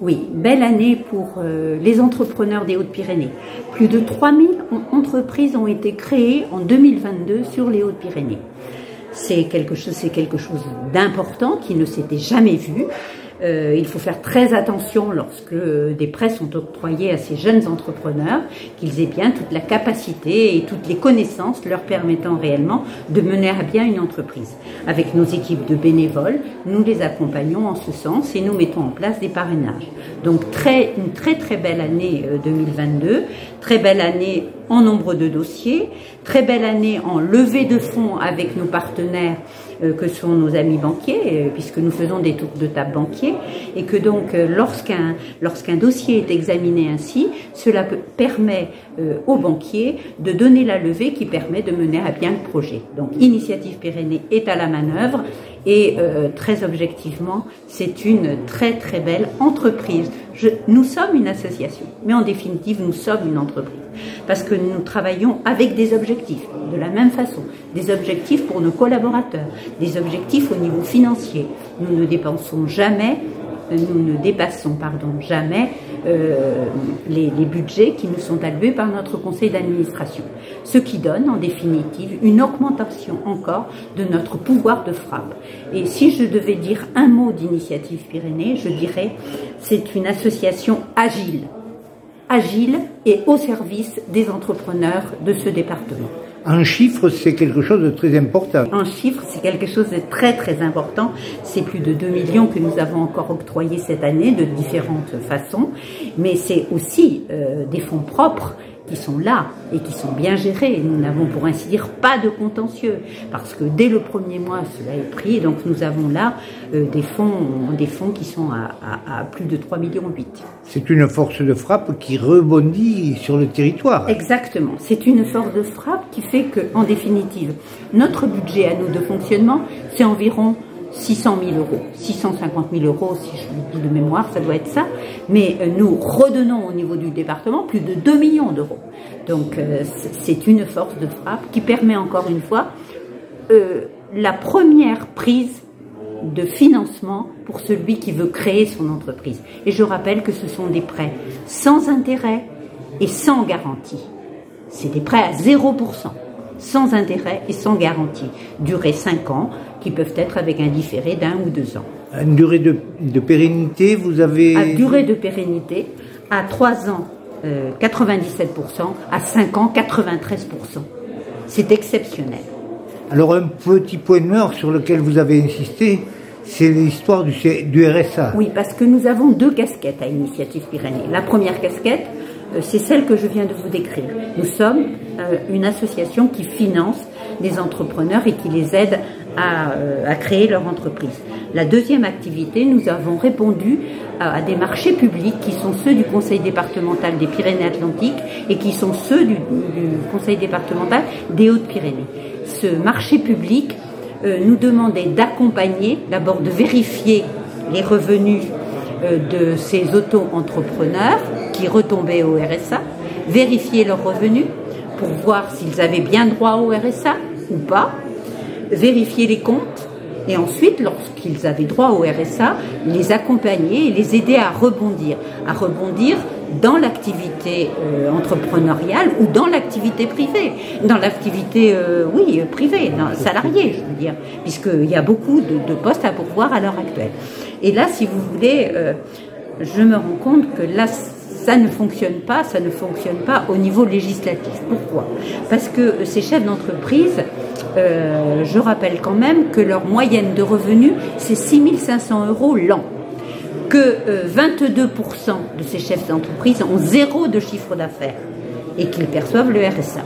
Oui, belle année pour les entrepreneurs des Hautes-Pyrénées. Plus de 3000 entreprises ont été créées en 2022 sur les Hautes-Pyrénées. C'est quelque chose d'important qui ne s'était jamais vu. Il faut faire très attention lorsque des prêts sont octroyés à ces jeunes entrepreneurs, qu'ils aient bien toute la capacité et toutes les connaissances leur permettant réellement de mener à bien une entreprise. Avec nos équipes de bénévoles, nous les accompagnons en ce sens et nous mettons en place des parrainages. Donc une très belle année 2022, très belle année en nombre de dossiers, très belle année en levée de fonds avec nos partenaires que sont nos amis banquiers, puisque nous faisons des tours de table banquiers, et que donc lorsqu'un dossier est examiné ainsi, cela permet aux banquiers de donner la levée qui permet de mener à bien le projet. Donc Initiative Pyrénées est à la manœuvre et très objectivement, c'est une très belle entreprise. Nous sommes une association, mais en définitive, nous sommes une entreprise. Parce que nous travaillons avec des objectifs, de la même façon. Des objectifs pour nos collaborateurs, des objectifs au niveau financier. Nous ne dépassons jamais les budgets qui nous sont alloués par notre conseil d'administration. Ce qui donne, en définitive, une augmentation encore de notre pouvoir de frappe. Et si je devais dire un mot d'Initiative Pyrénées, je dirais c'est une association agile et au service des entrepreneurs de ce département. En chiffres, c'est quelque chose de très important. En chiffres, c'est quelque chose de très important. C'est plus de 2 millions que nous avons encore octroyés cette année de différentes façons. Mais c'est aussi des fonds propres qui sont là et qui sont bien gérés. Nous n'avons pour ainsi dire pas de contentieux parce que dès le premier mois cela est pris. Donc nous avons là des fonds qui sont à plus de 3,8 millions. C'est une force de frappe qui rebondit sur le territoire. Exactement. C'est une force de frappe qui fait que, en définitive, notre budget à nous de fonctionnement, c'est environ 600 000 euros, 650 000 euros, si je le dis de mémoire, ça doit être ça. Mais nous redonnons au niveau du département plus de 2 millions d'euros. Donc c'est une force de frappe qui permet encore une fois la première prise de financement pour celui qui veut créer son entreprise. Et je rappelle que ce sont des prêts sans intérêt et sans garantie. C'est des prêts à 0%. Sans intérêt et sans garantie, durée 5 ans, qui peuvent être avec un différé d'1 ou 2 ans. Une durée de pérennité, vous avez... À durée de pérennité, à 3 ans, 97%, à 5 ans, 93%. C'est exceptionnel. Alors un petit point noir sur lequel vous avez insisté, c'est l'histoire du RSA. Oui, parce que nous avons 2 casquettes à Initiative Pyrénées. La première casquette, c'est celle que je viens de vous décrire. Nous sommes une association qui finance les entrepreneurs et qui les aide à créer leur entreprise. La deuxième activité, nous avons répondu à des marchés publics qui sont ceux du Conseil départemental des Pyrénées-Atlantiques et qui sont ceux du Conseil départemental des Hautes-Pyrénées. Ce marché public nous demandait d'accompagner, d'abord de vérifier les revenus de ces auto-entrepreneurs qui retombaient au RSA, vérifier leurs revenus pour voir s'ils avaient bien droit au RSA ou pas, vérifier les comptes et ensuite, lorsqu'ils avaient droit au RSA, les accompagner et les aider à rebondir dans l'activité entrepreneuriale ou dans l'activité privée, dans l'activité privée, salariée, je veux dire, puisqu'il y a beaucoup de postes à pourvoir à l'heure actuelle. Et là, si vous voulez, je me rends compte que là, ça ne fonctionne pas au niveau législatif. Pourquoi? Parce que ces chefs d'entreprise, je rappelle quand même que leur moyenne de revenus, c'est 6 500 € l'an. Que 22% de ces chefs d'entreprise ont 0 de chiffre d'affaires et qu'ils perçoivent le RSA.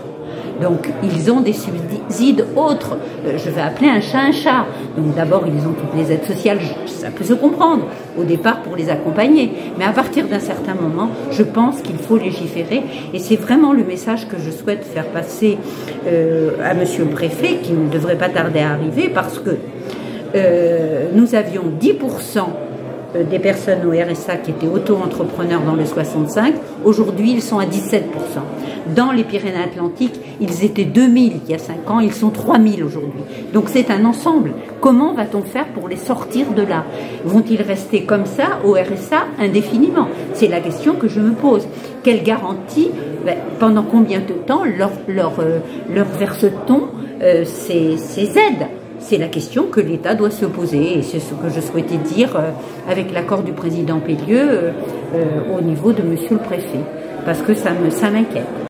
Donc, ils ont des subsides autres. Je vais appeler un chat. Donc, d'abord, ils ont toutes les aides sociales. Ça peut se comprendre au départ pour les accompagner. Mais à partir d'un certain moment, je pense qu'il faut légiférer. Et c'est vraiment le message que je souhaite faire passer à Monsieur le Préfet, qui ne devrait pas tarder à arriver, parce que nous avions 10% des personnes au RSA qui étaient auto-entrepreneurs dans le 65. Aujourd'hui, ils sont à 17%. Dans les Pyrénées-Atlantiques, ils étaient 2000 il y a 5 ans, ils sont 3000 aujourd'hui. Donc c'est un ensemble. Comment va-t-on faire pour les sortir de là? Vont-ils rester comme ça au RSA indéfiniment? C'est la question que je me pose. Quelle garantie, pendant combien de temps leur verse-t-on ces aides? C'est la question que l'État doit se poser et c'est ce que je souhaitais dire avec l'accord du président Pellieu au niveau de monsieur le préfet, parce que ça m'inquiète.